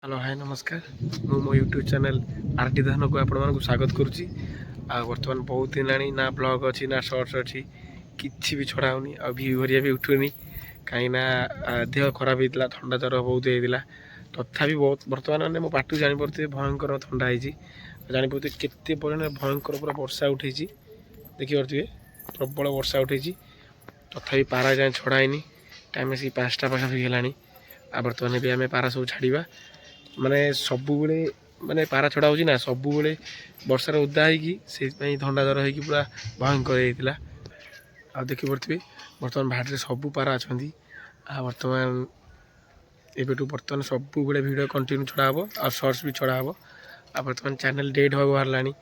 Hello hi नमस्कार मु मो यूट्यूब चैनल आरटी धान को आपण स्वागत करुच्ची बर्तमान बहुत दिन लानी ना ब्लॉग अच्छी ना शॉर्ट्स अच्छी किसी भी छड़ा होनी आ व्यू हरिया भी उठुनी कहीं देह खराब होता थंडा जर बहुत होता तथापि बहुत बर्तमान मैंने मो पार्टी जापे भयंकर थंडा होती जापे केते भयंकर पूरा वर्षा उठे देखिपे प्रबल वर्षा उठे तथापि पारा जाए छड़ाईनी टाइम आसिक 5टा पाखापाखि है बर्तमान भी आम पारा सब छाड़ा माने सबुबले माने पारा छड़ा होची ना सबुबले वर्षार उदा होगी से थंडा जर होगी पूरा भयंकर होता आ देखिपे बर्तमान भाटे सबू पारा अच्छा बर्तमान एबेटू बर्तमान सबुबले भिड कंटिन्यू छड़ा हम आ सर्ट्स भी छड़ा हम आ बर्तमान चैनल डेट होगा बाहर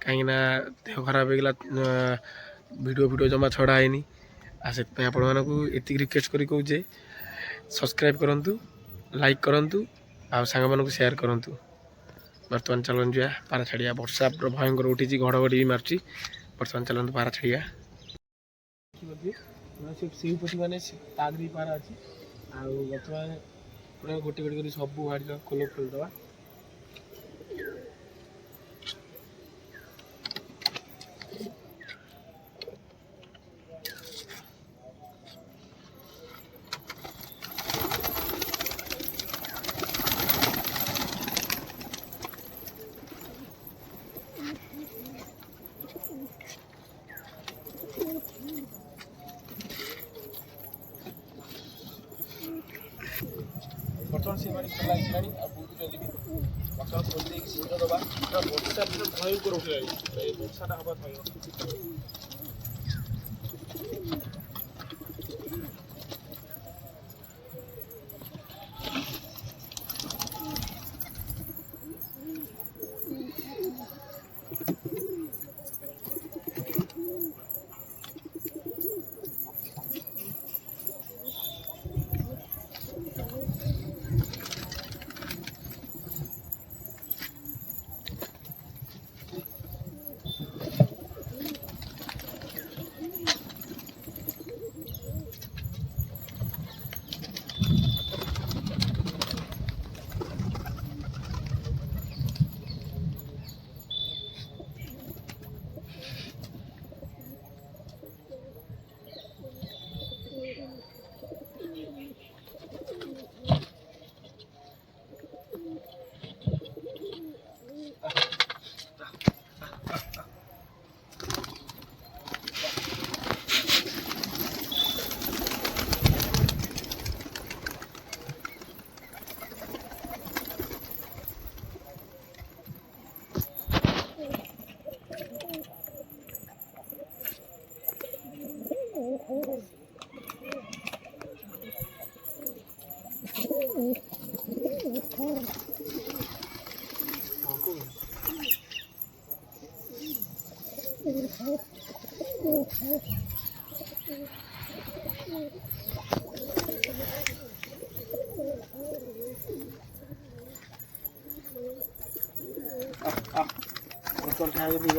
कहीं देह खराब होगा वीडियो जमा छड़ा है से आपण मानक रिक्वेस्ट करी कहूचे सब्सक्राइब करूँ लाइक करूँ आ सांग मानक शेयर करूँ बर्तमान चलन जा पारा छाड़िया वर्षा भयंकर उठी घड़घड़ी भी मार्ची बर्तमान चलते पारा छाड़िया शिवपति मैंने भी पारा अच्छी बर्तमान पूरा गोटे गोटे कर सब गाड़ी खोल खोलदवा बर्तमान से खोला आ बहुत जल्दी बर्तमान खोल दे शीघ्र दबा वर्षा भयंकर उठे वर्षाटा हवा थी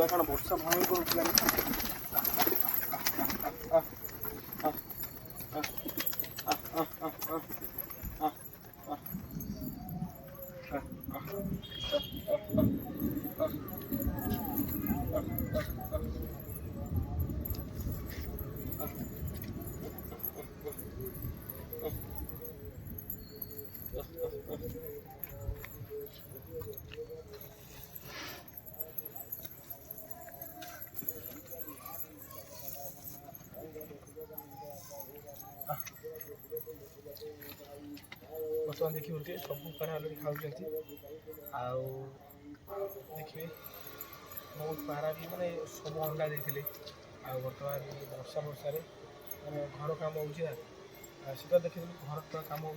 कारण वर्षा भयंकर उठा बर्तमान देखिए सब पारा अलरेडी खाऊँ देखिए बहुत पारा भी मैंने सब अंडा देते बर्तमान वर्षा वर्षार मैंने घर कम हो सीधा देखिए घर कम हो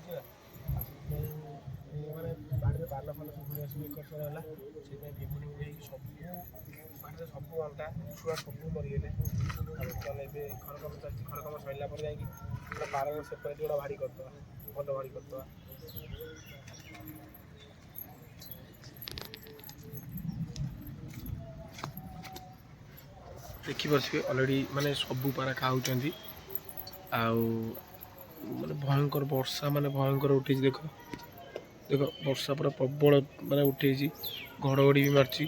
मैंने बाड़ी में पाल फाल सब घुरी एक वर्ष है भिमुड़ी उड़े सब बाड़ी सब अंडा छुआ सब मरीगले बर्तमान ए घर कम चलती घर कम सरला जा पारा सेपरेट गोटा भाड़ी करदे भल भाड़ी करदे देखिपे अलरेडी माने सबू पारा खाऊँ आउ माने भयंकर वर्षा माने भयंकर उठी देख देख वर्षा पूरा प्रबल माने उठे घड़घड़ी भी मार्ची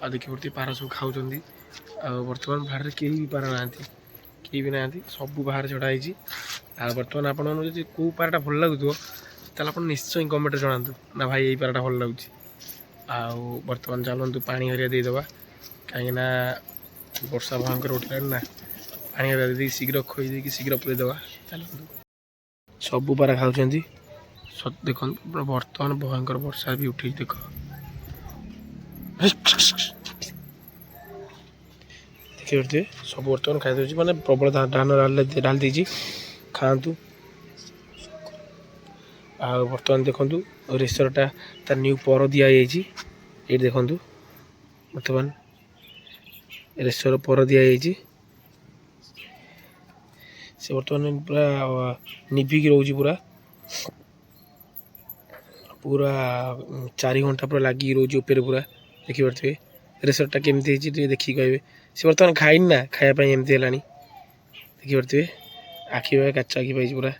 आ देखिए पड़ती पार सब खाऊँ बर्तमान बाहर कहीं भी पार ना कहीं भी ना सब बाहर छड़ाई बर्तमान आपड़ी कौ पाराटा भल लगुव ताल आप निश्चय कमेंट जनातु ना भाई यही पाराटा भल लगुच बर्तमान चलतु पानी हरिया देदेवा कहीं वर्षा भयंकर उठला ना पानी हरिया दे शीघ्र खोई दे शीघ्र पुरेदेवा चलतु सब पारा खाऊँ देख बर्तमान भयंकर वर्षा भी उठे देख देखिए सब बर्तमान खाई मैंने प्रबल धान डाल दी खातु आ बर्तमान देखु रेसरटा तार न्यू पर दि जाइए ये देखु बर्तमान रेसर पर दि जाइए से बर्तमान पूरा निभिक रोच पूरा पूरा 4 घंटा पूरा लगी रोज ऊपर पूरा देखिपे रेसरटा केमती देखिए कहे से बर्तमान खाइन ना खायापी एमती है देखिपे आखि भाई काच आखि पाई पूरा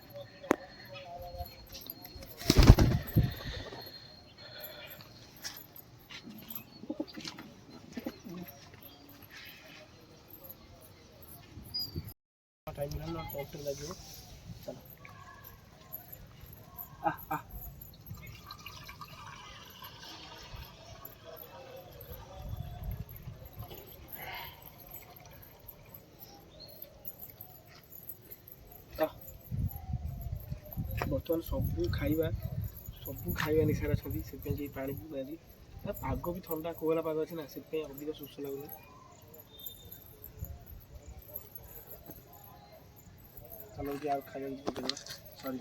बर्तमान सबू खाଇବା निशार अच्छा से पा पाग भी ठंडा कोहला पाग अच्छे ना से अधिक सुश लगुनि चलो खाଇବା सर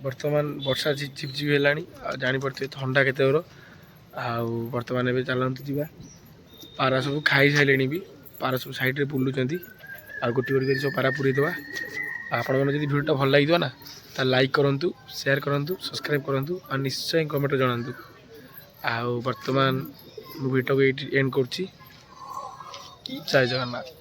बर्तमान वर्षा झिपझिप है जापे ठंडा के बर्तमान ए चलतु जा पारा सब खाई सारे भी पारा सब साइड में बुलूँ आ गोटे गोटे सब पारा पूरीदे आपण मैंने भिडियो भल लगे ना तो लाइक करूँ शेयर करूँ सब्सक्राइब करूँ और निश्चय कमेंट जनातु आ बर्तमान भिडियो को एंड कर जय जगन्नाथ।